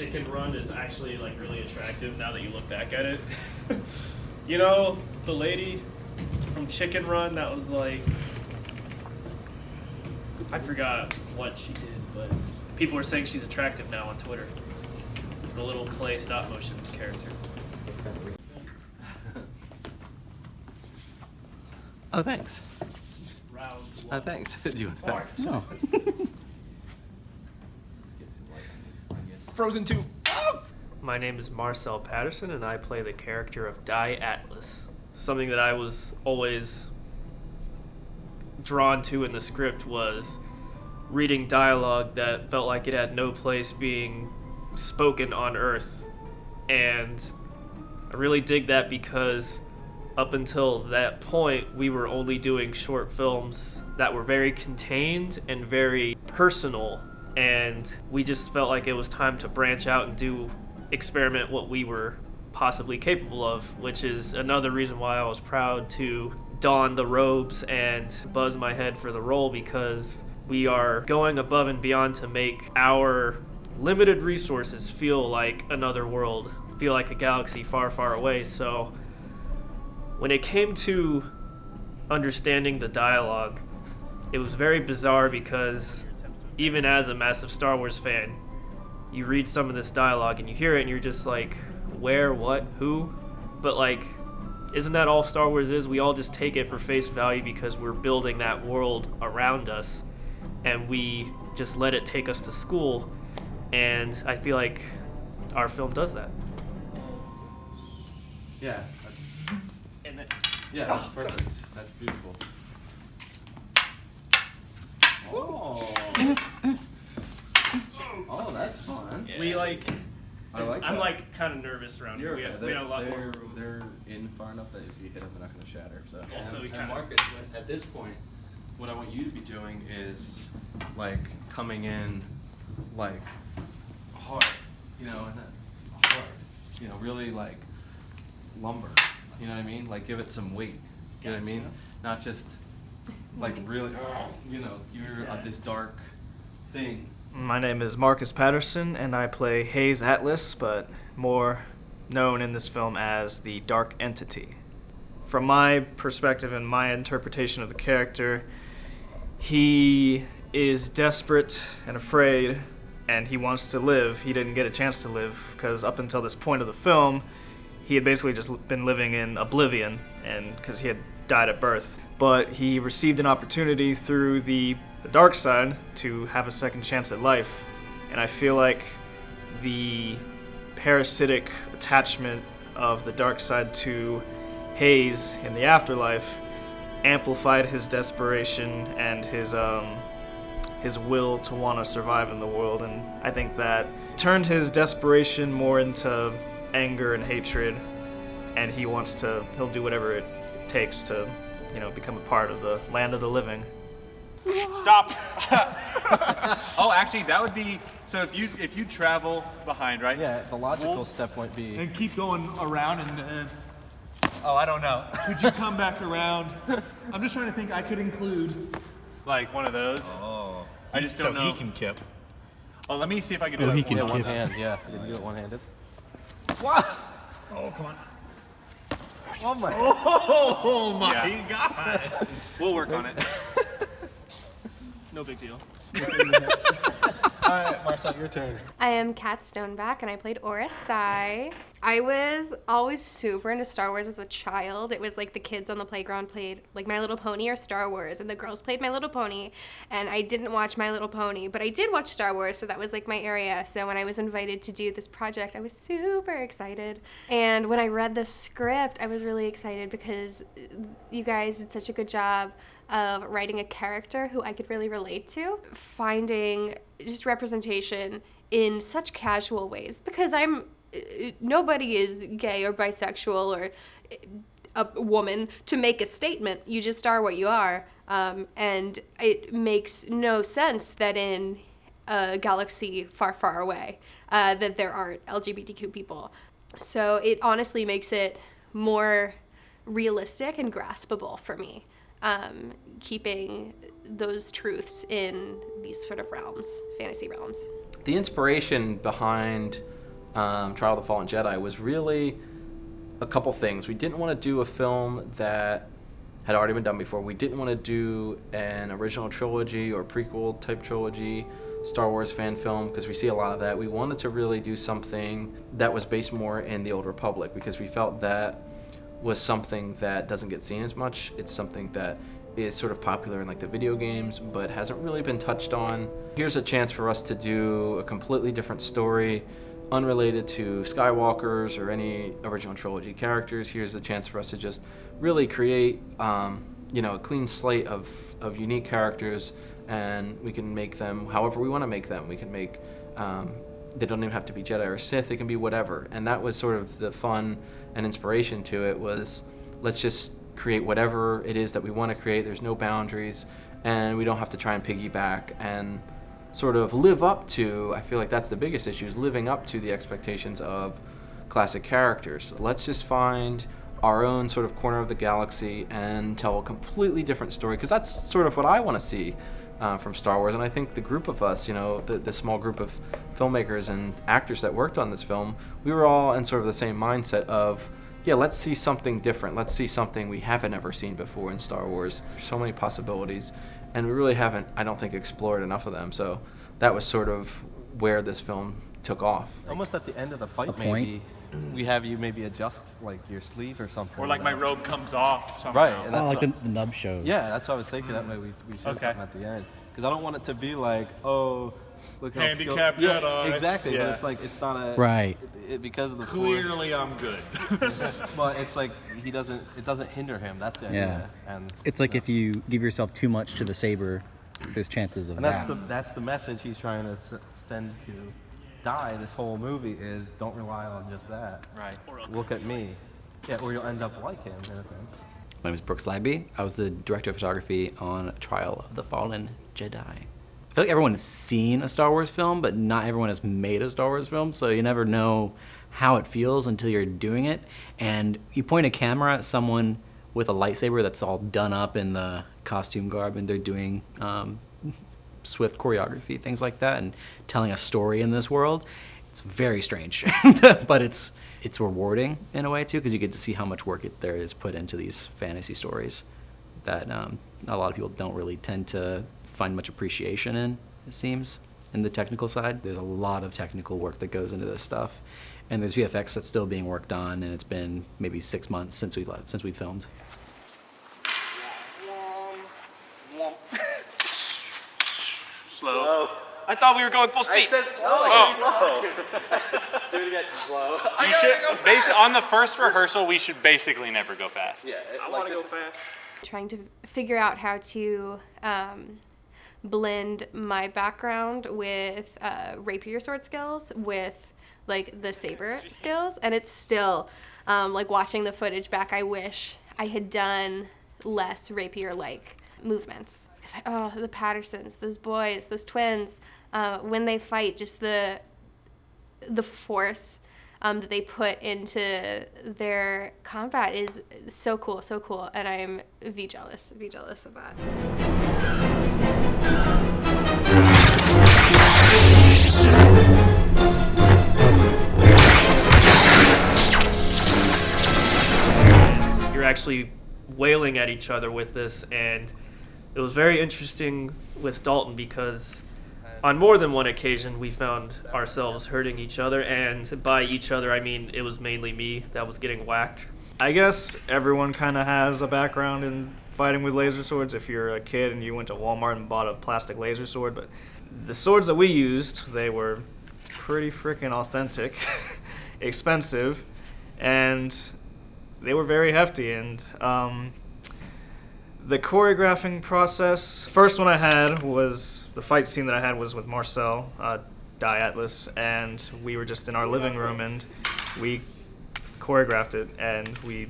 Chicken Run is actually like really attractive now that you look back at it. You know, the lady from Chicken Run that was like, I forgot what she did, but people are saying she's attractive now on Twitter. The little clay stop motion character. Oh, thanks. Round one. Thanks. Do you want to back? No. Frozen 2. My name is Marcel Patterson, and I play the character of Die Atlas. Something that I was always drawn to in the script was reading dialogue that felt like it had no place being spoken on Earth. And I really dig that because up until that point, we were only doing short films that were very contained and very personal. And we just felt like it was time to branch out and experiment what we were possibly capable of, which is another reason why I was proud to don the robes and buzz my head for the role, because we are going above and beyond to make our limited resources feel like another world, feel like a galaxy far, far away. So when it came to understanding the dialogue, it was very bizarre because even as a massive Star Wars fan, you read some of this dialogue and you hear it and you're just like, where, what, who? But like, isn't that all Star Wars is? We all just take it for face value because we're building that world around us and we just let it take us to school. And I feel like our film does that. Yeah, that's perfect. That's beautiful. Oh. Oh, that's fun. Yeah. We like, I like I'm that. like kind of nervous around here. We had a lot more room. They're in far enough that if you hit them, they're not going to shatter. So. Also, we and kinda- Marcus, at this point, what I want you to be doing is like coming in like hard, you know, and that hard, you know, really like lumber. You know what I mean? Like give it some weight. You know what I mean? Gotcha. Not just like really, you know, you're this dark thing. My name is Marcus Patterson, and I play Hayes Atlas, but more known in this film as the Dark Entity. From my perspective and my interpretation of the character, he is desperate and afraid, and he wants to live. He didn't get a chance to live, because up until this point of the film, he had basically just been living in oblivion, and because he had died at birth. But he received an opportunity through the dark side to have a second chance at life. And I feel like the parasitic attachment of the dark side to Hayes in the afterlife amplified his desperation and his will to want to survive in the world. And I think that turned his desperation more into anger and hatred, and he'll do whatever it takes to, become a part of the land of the living. Stop. Oh, actually, that would be, so if you travel behind, right? Yeah, the logical step might be. And keep going around and then, oh, I don't know. Could you come back around? I'm just trying to think I could include like one of those. Oh. I just don't know. So he can kip. Oh, let me see if I can do Oh, that. he can Yeah, one kip. hand, yeah. You can do it one-handed. Oh, come on. Oh my. Oh my Yeah. God. We'll work on it. No big deal. All right, Marcel, your turn. I am Kat Stoneback, and I played Oris Sai. I was always super into Star Wars as a child. It was like the kids on the playground played like My Little Pony or Star Wars, and the girls played My Little Pony. And I didn't watch My Little Pony, but I did watch Star Wars, so that was like my area. So when I was invited to do this project, I was super excited. And when I read the script, I was really excited because you guys did such a good job of writing a character who I could really relate to, finding just representation in such casual ways, because nobody is gay or bisexual or a woman to make a statement. You just are what you are, and it makes no sense that in a galaxy far, far away that there aren't LGBTQ people. So it honestly makes it more realistic and graspable for me. Keeping those truths in these sort of realms, fantasy realms. The inspiration behind Trial of the Fallen Jedi, was really a couple things. We didn't want to do a film that had already been done before. We didn't want to do an original trilogy or prequel type trilogy Star Wars fan film, because we see a lot of that. We wanted to really do something that was based more in the Old Republic, because we felt that was something that doesn't get seen as much. It's something that is sort of popular in like the video games, but hasn't really been touched on. Here's a chance for us to do a completely different story, unrelated to Skywalkers or any original trilogy characters. Here's a chance for us to just really create, a clean slate of unique characters, and we can make them however we want to make them. We can make, they don't even have to be Jedi or Sith, they can be whatever. And that was sort of the fun and inspiration to it, was let's just create whatever it is that we want to create. There's no boundaries, and we don't have to try and piggyback and sort of live up to, I feel like that's the biggest issue, is living up to the expectations of classic characters. Let's just find our own sort of corner of the galaxy and tell a completely different story, because that's sort of what I want to see from Star Wars. And I think the group of us, the small group of filmmakers and actors that worked on this film, we were all in sort of the same mindset of, yeah, let's see something different. Let's see something we haven't ever seen before in Star Wars. There's so many possibilities, and we really haven't, I don't think, explored enough of them. So that was sort of where this film took off. Almost at the end of the fight, point? we have you maybe adjust like your sleeve or something. Or like my robe comes off somehow. Right, and Oh, that's like the nub shows. yeah, that's what I was thinking. That way we show Okay. something at the end, because I don't want it to be like, oh, look how Handicap skilled. Jedi. Yeah, exactly. Yeah. But it's like, it's not a Right. because of the Clearly I'm good. Force. Well, it's like it doesn't hinder him. That's the idea. And It's like if you give yourself too much to the saber, there's chances of and that. that's the message he's trying to send to Die. This whole movie is, don't rely on just that. Right. Look at me. Yeah, or you'll end up like him in a sense. My name is Brooks Labby. I was the director of photography on Trial of the Fallen Jedi. I feel like everyone's seen a Star Wars film, but not everyone has made a Star Wars film, so you never know how it feels until you're doing it. And you point a camera at someone with a lightsaber that's all done up in the costume garb, and they're doing swift choreography, things like that, and telling a story in this world. It's very strange, but it's rewarding in a way too, because you get to see how much work there is put into these fantasy stories that a lot of people don't really tend to find much appreciation in, it seems, in the technical side. There's a lot of technical work that goes into this stuff, and there's VFX that's still being worked on, and it's been maybe 6 months since we filmed. Slow. I thought we were going full speed. I said slow. Do it again. Slow. On the first rehearsal, we should basically never go fast. Yeah. I want to go fast. Trying to figure out how to blend my background with rapier sword skills with like the saber skills, and it's still like watching the footage back, I wish I had done less rapier like movements. Oh, the Pattersons, those boys, those twins, when they fight, just the force that they put into their combat is so cool, and I'm jealous of that. You're actually wailing at each other with this, and it was very interesting with Dalton because on more than one occasion we found ourselves hurting each other, and by each other I mean it was mainly me that was getting whacked. I guess everyone kind of has a background in fighting with laser swords if you're a kid and you went to Walmart and bought a plastic laser sword, but the swords that we used, they were pretty freaking authentic, expensive, and they were very hefty. And the choreographing process, first one I had was, the fight scene that I had was with Marcel, Die Atlas, and we were just in our living room and we choreographed it, and we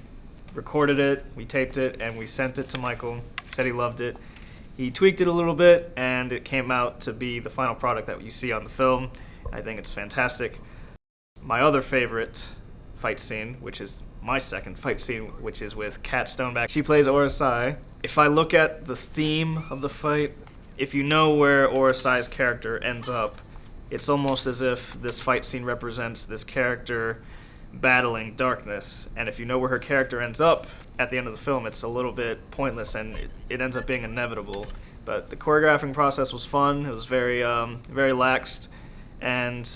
recorded it, we taped it, and we sent it to Michael. Said he loved it. He tweaked it a little bit, and it came out to be the final product that you see on the film. I think it's fantastic. My other favorite fight scene, which is my second fight scene, which is with Kat Stoneback. She plays Orasai. If I look at the theme of the fight, if you know where Orasai's character ends up, it's almost as if this fight scene represents this character battling darkness, and if you know where her character ends up at the end of the film, it's a little bit pointless and it ends up being inevitable. But the choreographing process was fun. It was very laxed, and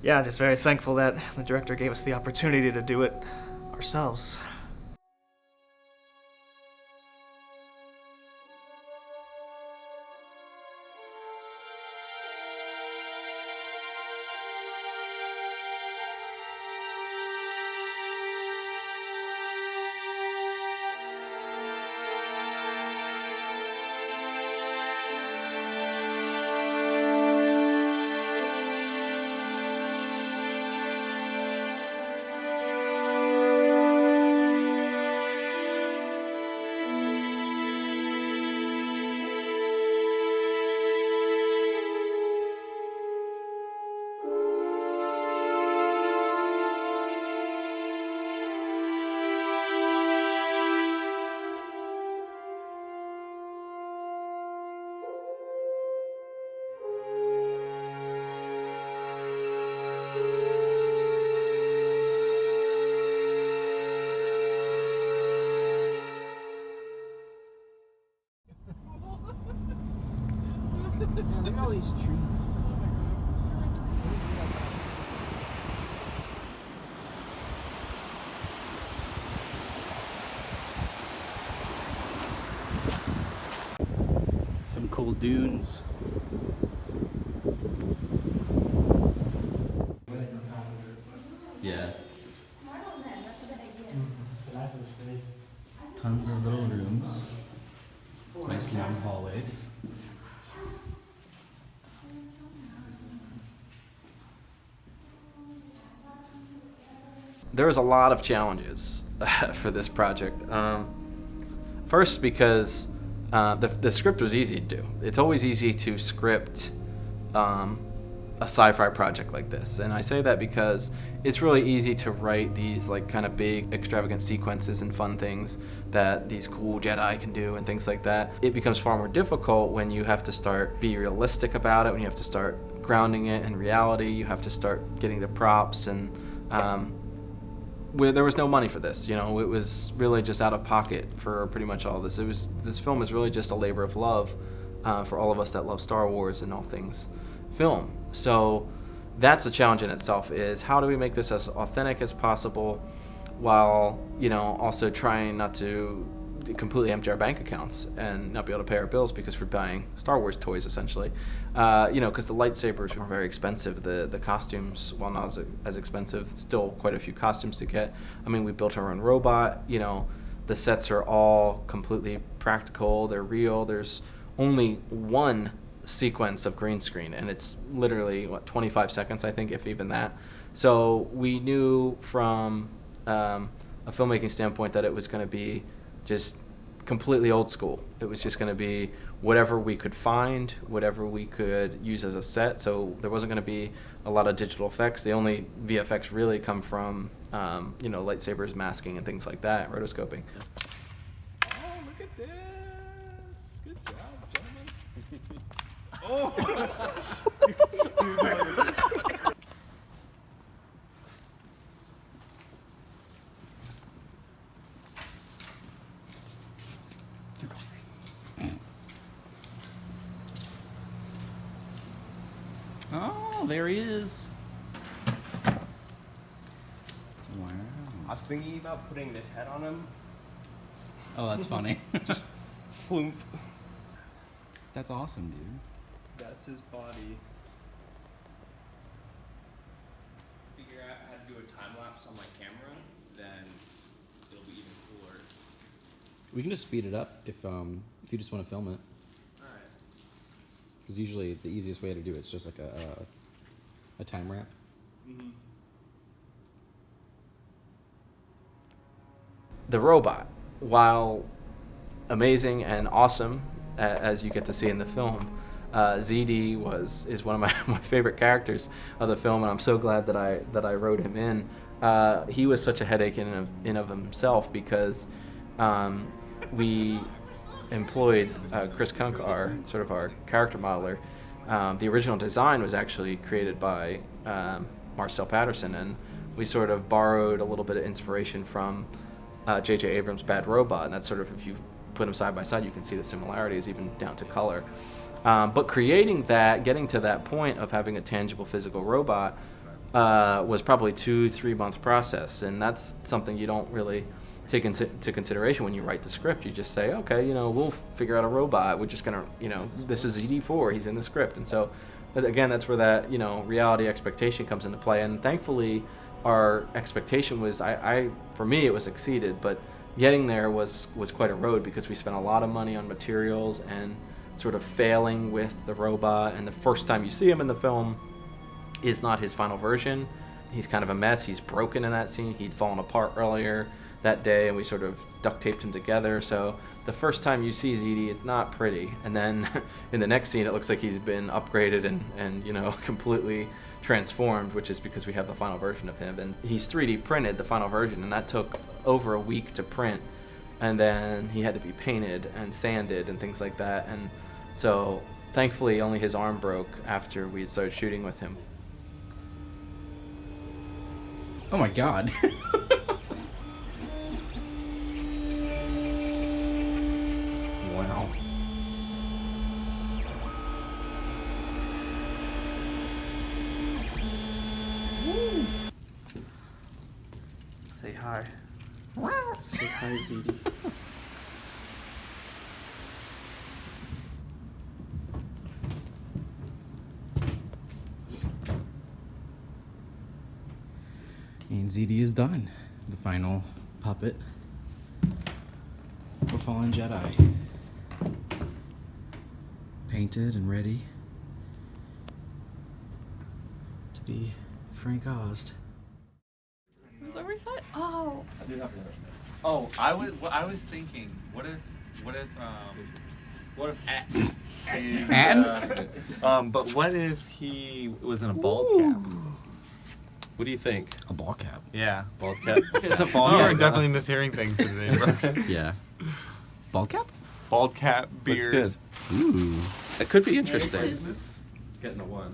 yeah, just very thankful that the director gave us the opportunity to do it ourselves. Man, look at all these trees. Some cool dunes. Yeah. Tons of little rooms. Nice long hallways. There was a lot of challenges for this project. First, because the script was easy to do. It's always easy to script a sci-fi project like this, and I say that because it's really easy to write these like kind of big, extravagant sequences and fun things that these cool Jedi can do and things like that. It becomes far more difficult when you have to start be realistic about it, when you have to start grounding it in reality, you have to start getting the props, and where there was no money for this, you know, it was really just out of pocket for pretty much all this. This film is really just a labor of love for all of us that love Star Wars and all things film. So that's a challenge in itself, is how do we make this as authentic as possible while, you know, also trying not to completely empty our bank accounts and not be able to pay our bills because we're buying Star Wars toys essentially. You know, because the lightsabers were very expensive. The costumes, while not as expensive, still quite a few costumes to get. I mean, we built our own robot. You know, the sets are all completely practical. They're real. There's only one sequence of green screen, and it's literally 25 seconds, I think, if even that. So we knew from a filmmaking standpoint that it was going to be just completely old school. It was just going to be whatever we could find, whatever we could use as a set. So there wasn't going to be a lot of digital effects. The only VFX really come from you know, lightsabers, masking, and things like that, rotoscoping. Oh, look at this. Good job, gentlemen. Oh! Oh, there he is. Wow. I was thinking about putting this head on him. Oh, that's funny. Just floomp. That's awesome, dude. That's his body. Figure out how to do a time lapse on my camera, then it'll be even cooler. We can just speed it up if you just want to film it. Alright. Because usually the easiest way to do it is just like a time wrap. Mm-hmm. The robot, while amazing and awesome, as you get to see in the film, ZD is one of my favorite characters of the film, and I'm so glad that I wrote him in. He was such a headache in of himself because we employed Chris Kunk, our character modeler, the original design was actually created by Marcel Patterson, and we sort of borrowed a little bit of inspiration from J.J. Abrams' Bad Robot, and that's sort of, if you put them side by side, you can see the similarities even down to color. But creating that, getting to that point of having a tangible physical robot was probably 2-3 month process, and that's something you don't really take into consideration when you write the script. You just say, okay, we'll figure out a robot. We're just gonna, this is ZD4. He's in the script, and so again, that's where that reality expectation comes into play. And thankfully, our expectation was, for me, it was exceeded, but getting there was quite a road because we spent a lot of money on materials and sort of failing with the robot. And the first time you see him in the film is not his final version. He's kind of a mess. He's broken in that scene. He'd fallen apart earlier that day, and we sort of duct taped him together. So the first time you see ZD, it's not pretty. And then in the next scene, it looks like he's been upgraded and completely transformed, which is because we have the final version of him. And he's 3D printed, the final version, and that took over a week to print. And then he had to be painted and sanded and things like that. And so thankfully, only his arm broke after we started shooting with him. Oh my god. Wow. Say hi. Say hi, ZD. And ZD is done. The final puppet for Fallen Jedi. Painted and ready to be Frank Oz. I'm so excited. Oh. Oh, I was thinking, what if but what if he was in a bald cap? What do you think? A ball cap. Yeah, bald cap. It's a bald You cap. are definitely mishearing things today, Brooks. Yeah. Bald cap? Bald cap, beard. Looks good. Ooh. It could be interesting. Getting a 1.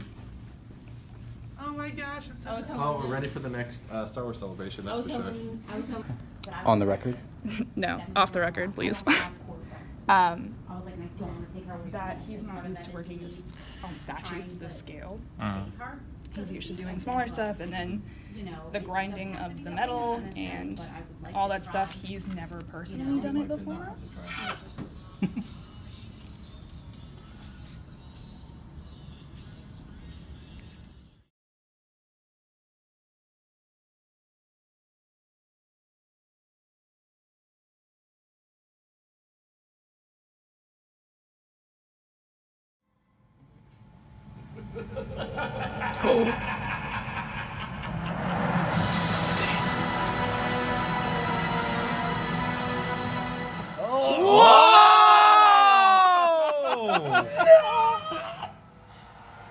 Oh my gosh, I'm so Oh, we're ready for the next Star Wars celebration, that's for sure. On the record? No, off the record, please. That he's not used to working on statues to this scale. He's used to doing smaller stuff, and then the grinding of the metal and all that stuff. He's never personally done it before.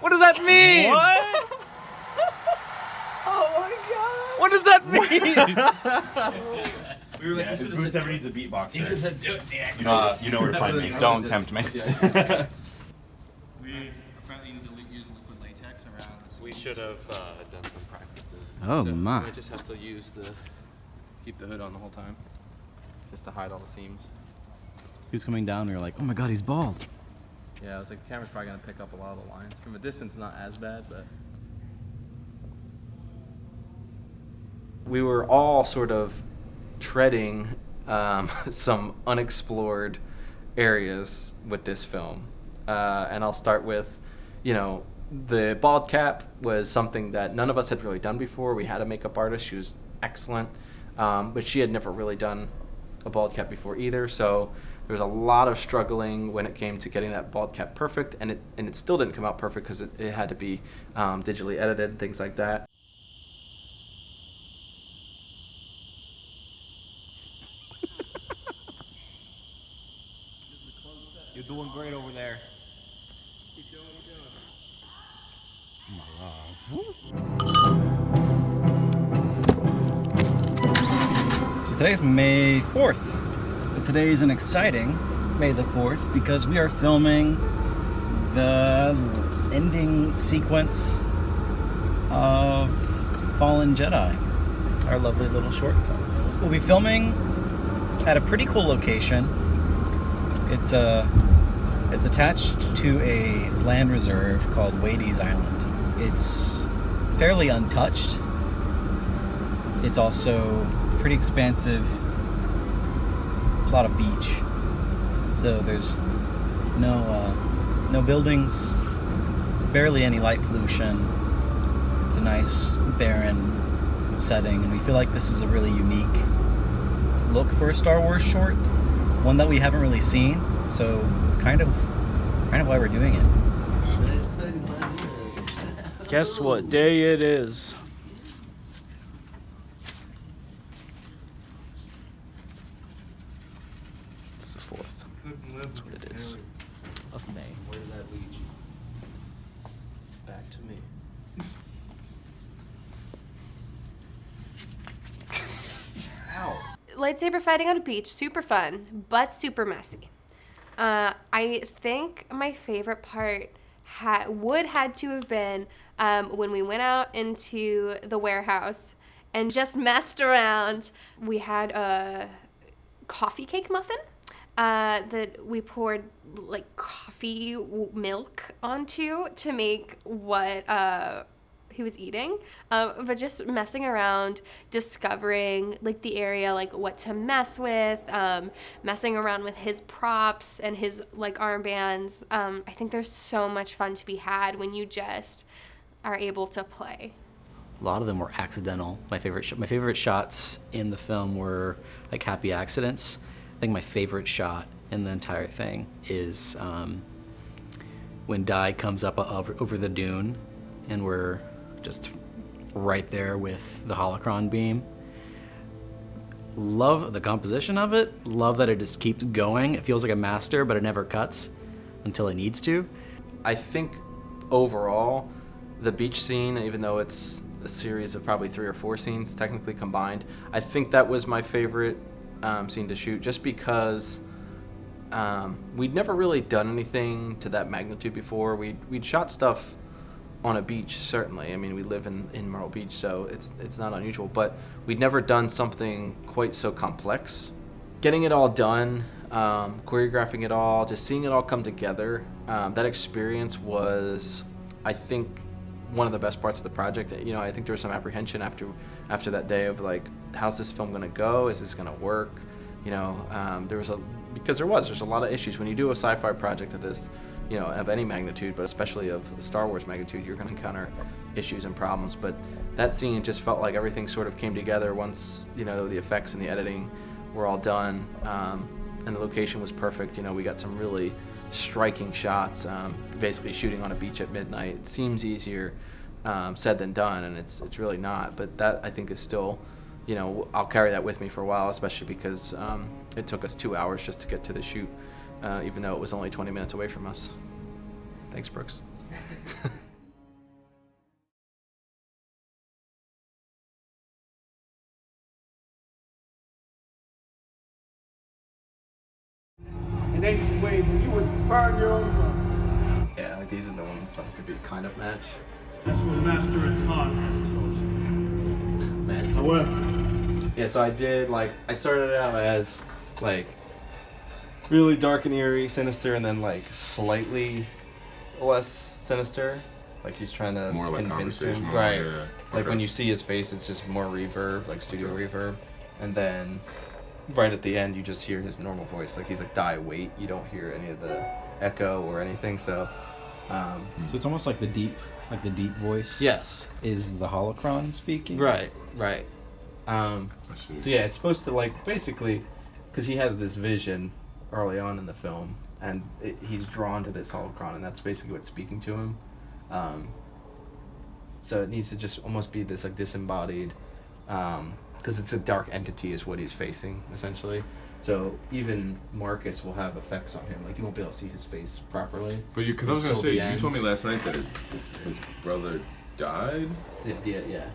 What does that mean? What? Oh my god! What does that mean? We were like, Boots ever needs a beatboxer. He just said, do it, Zach. You know where to find me. Don't tempt me. We apparently need to use liquid latex around the We should have done some practices. Oh So my. I just have to keep the hood on the whole time, just to hide all the seams. He was coming down and we were like, oh my god, he's bald. Yeah, I was like, the camera's probably gonna pick up a lot of the lines. From a distance, not as bad, but. We were all sort of treading some unexplored areas with this film. And I'll start with, the bald cap was something that none of us had really done before. We had a makeup artist. She was excellent. But she had never really done a bald cap before either. So there was a lot of struggling when it came to getting that bald cap perfect. And it still didn't come out perfect because it had to be digitally edited, things like that. You're doing great over there. Keep doing what you're doing. So today's May 4th. But today is an exciting May the 4th because we are filming the ending sequence of Fallen Jedi, our lovely little short film. We'll be filming at a pretty cool location. It's attached to a land reserve called Wades Island. It's fairly untouched. It's also pretty expansive plot of beach. So there's no buildings, barely any light pollution. It's a nice barren setting, and we feel like this is a really unique look for a Star Wars short, one that we haven't really seen. So it's kind of why we're doing it. Guess what day it is? It's the 4th. That's what it is. Of May. Where did that lead you? Back to me. Lightsaber fighting on a beach, super fun, but super messy. I think my favorite part had to have been when we went out into the warehouse and just messed around. We had a coffee cake muffin that we poured like coffee milk onto to make what he was eating, but just messing around, discovering like the area, like what to mess with, messing around with his props and his like armbands. I think there's so much fun to be had when you just are able to play. A lot of them were accidental. My favorite shots in the film were like happy accidents. I think my favorite shot in the entire thing is when Dai comes up over the dune, and we're just right there with the holocron beam. Love the composition of it. Love that it just keeps going. It feels like a master, but it never cuts until it needs to. I think overall, the beach scene, even though it's a series of probably 3 or 4 scenes technically combined, I think that was my favorite scene to shoot, just because we'd never really done anything to that magnitude before. We'd shot stuff on a beach, certainly. I mean, we live in Myrtle Beach, so it's not unusual, but we'd never done something quite so complex. Getting it all done, choreographing it all, just seeing it all come together, that experience was, I think, one of the best parts of the project. You know, I think there was some apprehension after that day of like, how's this film gonna go? Is this gonna work? You know, there's a lot of issues when you do a sci-fi project of this, you know, of any magnitude, but especially of Star Wars magnitude. You're gonna encounter issues and problems. But that scene just felt like everything sort of came together once, you know, the effects and the editing were all done, and the location was perfect. You know, we got some really striking shots, basically shooting on a beach at midnight. It seems easier said than done, and it's really not. But that, I think, is still, you know, I'll carry that with me for a while, especially because it took us 2 hours just to get to the shoot, even though it was only 20 minutes away from us. Thanks, Brooks. In ancient ways, and you would burn your own son. Yeah, like these are the ones like to be kind of match. That's what Master Atan has told you. Master. However, yeah, so I started out as like really dark and eerie, sinister, and then like slightly less sinister. Like he's trying to more like convince him. conversational, Right. yeah. Like Okay. when you see his face, it's just more reverb, like studio reverb. And then right at the end, you just hear his normal voice. Like he's like, "Die, wait." You don't hear any of the echo or anything. So So it's almost like the deep voice. Yes. Is the holocron speaking? Right. So yeah, it's supposed to like basically, because he has this vision early on in the film, and he's drawn to this holocron, and that's basically what's speaking to him. So it needs to just almost be this like disembodied, because it's a dark entity is what he's facing essentially. So even Marcus will have effects on him. Like you won't be able to see his face properly. But because I was gonna until say, the you told me end. last night that his brother died. Yeah.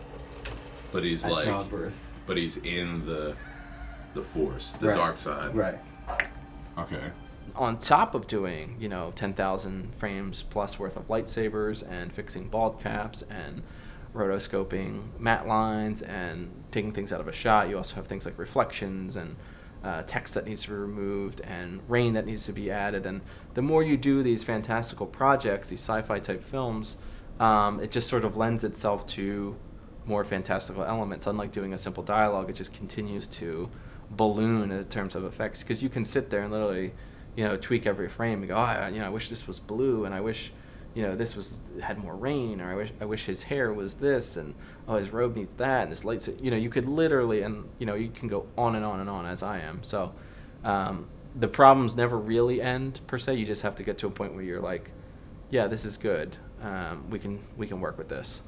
But he's At like, childbirth. but he's in the Force, the Right. dark side. Right. Okay. on top of doing, 10,000 frames plus worth of lightsabers and fixing bald caps and rotoscoping matte lines and taking things out of a shot, you also have things like reflections and text that needs to be removed and rain that needs to be added. And the more you do these fantastical projects, these sci-fi type films, it just sort of lends itself to more fantastical elements. Unlike doing a simple dialogue, it just continues to balloon in terms of effects, because you can sit there and literally, tweak every frame and go, I wish this was blue, and I wish, this had more rain, or I wish his hair was this, and his robe needs that, and this lights, you could literally, and you can go on and on and on, as I am. So the problems never really end per se. You just have to get to a point where you're like, yeah, this is good. We can work with this.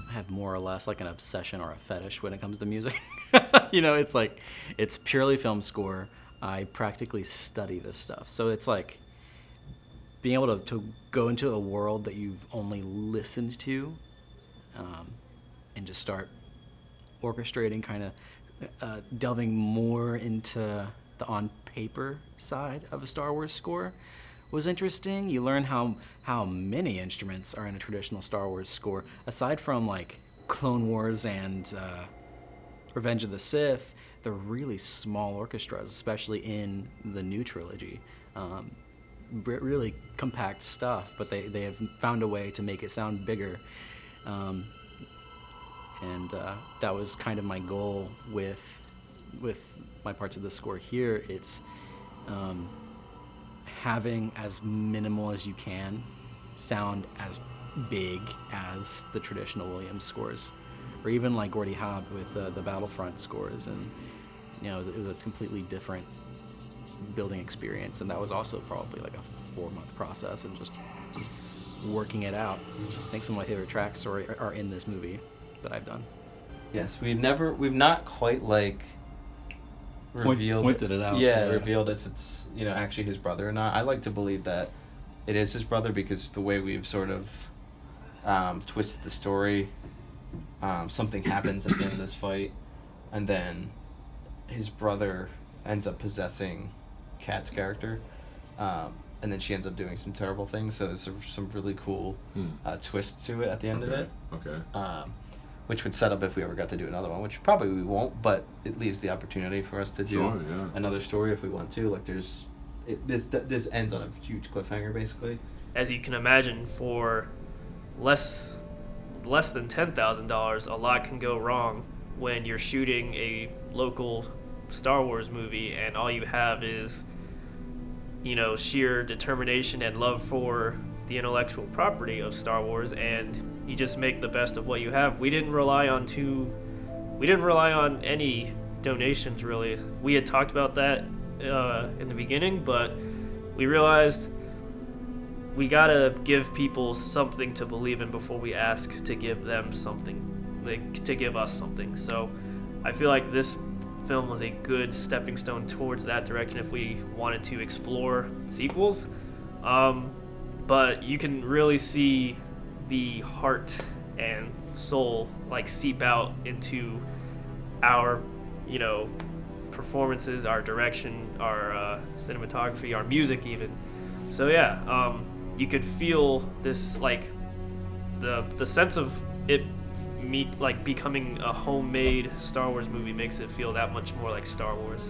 I have more or less like an obsession or a fetish when it comes to music. It's like, it's purely film score. I practically study this stuff. So it's like being able to go into a world that you've only listened to, and just start orchestrating, kind of delving more into the on-paper side of a Star Wars score was interesting. You learn how many instruments are in a traditional Star Wars score. Aside from like Clone Wars and Revenge of the Sith, they're really small orchestras, especially in the new trilogy. Really compact stuff, but they have found a way to make it sound bigger. And that was kind of my goal with my parts of the score here. It's having as minimal as you can sound as big as the traditional Williams scores, or even like Gordy Hobb with the Battlefront scores, and it was a completely different building experience, and that was also probably like a 4-month process of just working it out. I think some of my favorite tracks are in this movie that I've done. Yes, we've not quite like revealed pointed it out. Yeah, revealed if it's actually his brother or not. I like to believe that it is his brother, because the way we've sort of twisted the story, something happens at the end of this fight, and then his brother ends up possessing Kat's character, and then she ends up doing some terrible things. So there's some really cool twists to it at the end of it. Okay. Which would set up if we ever got to do another one, which probably we won't, but it leaves the opportunity for us to do another story if we want to. Like this ends on a huge cliffhanger, basically. As you can imagine, for less than $10,000, a lot can go wrong when you're shooting a local Star Wars movie and all you have is, sheer determination and love for the intellectual property of Star Wars, and you just make the best of what you have. We didn't rely on any donations, really. We had talked about that in the beginning, but we realized we gotta give people something to believe in before we ask to give them something, to give us something. So I feel like this film was a good stepping stone towards that direction if we wanted to explore sequels. But you can really see the heart and soul seep out into our, performances, our direction, our cinematography, our music even. So yeah, you could feel this the sense of it becoming a homemade Star Wars movie makes it feel that much more like Star Wars.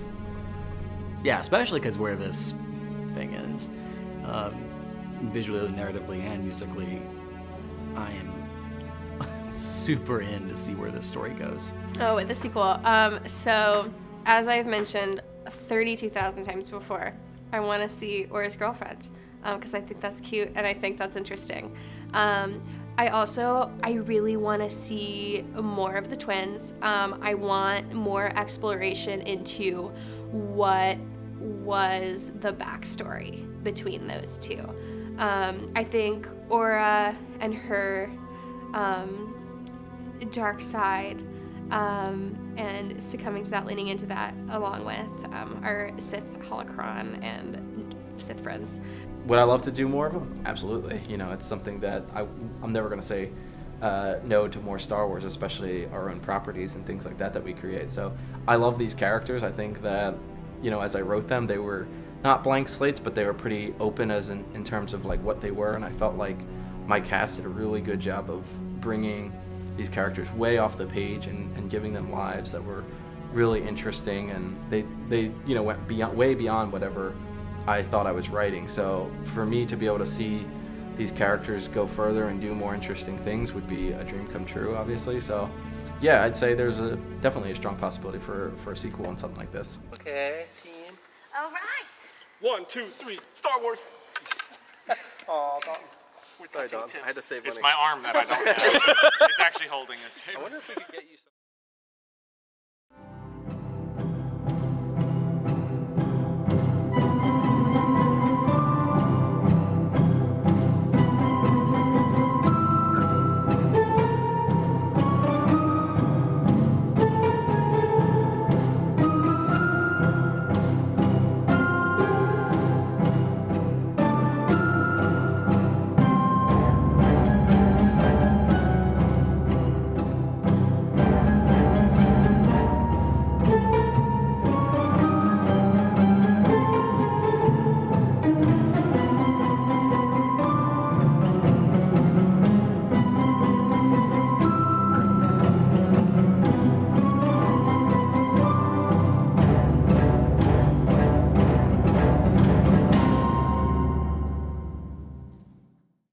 Yeah, especially because where this thing ends, visually, narratively, and musically, I am super in to see where this story goes. Oh, with the sequel. So, as I've mentioned 32,000 times before, I want to see Aura's girlfriend, because I think that's cute and I think that's interesting. I really want to see more of the twins. I want more exploration into what was the backstory between those two. I think Aura and her dark side and succumbing to that, leaning into that, along with our Sith holocron and Sith friends. Would I love to do more of them? Absolutely. You know, it's something that I'm never going to say no to more Star Wars, especially our own properties and things like that we create. So I love these characters. I think that, you know, as I wrote them, they were not blank slates, but they were pretty open as in terms of like what they were. And I felt like my cast did a really good job of bringing these characters way off the page and giving them lives that were really interesting. And they you know, went way beyond whatever I thought I was writing. So for me to be able to see these characters go further and do more interesting things would be a dream come true, obviously. So yeah, I'd say there's definitely a strong possibility for a sequel on something like this. Okay, team. All right. 1, 2, 3, Star Wars. Oh, sorry, Don. I had to save It's money. my arm that I don't have. It's actually holding this. I wonder if we could get you some.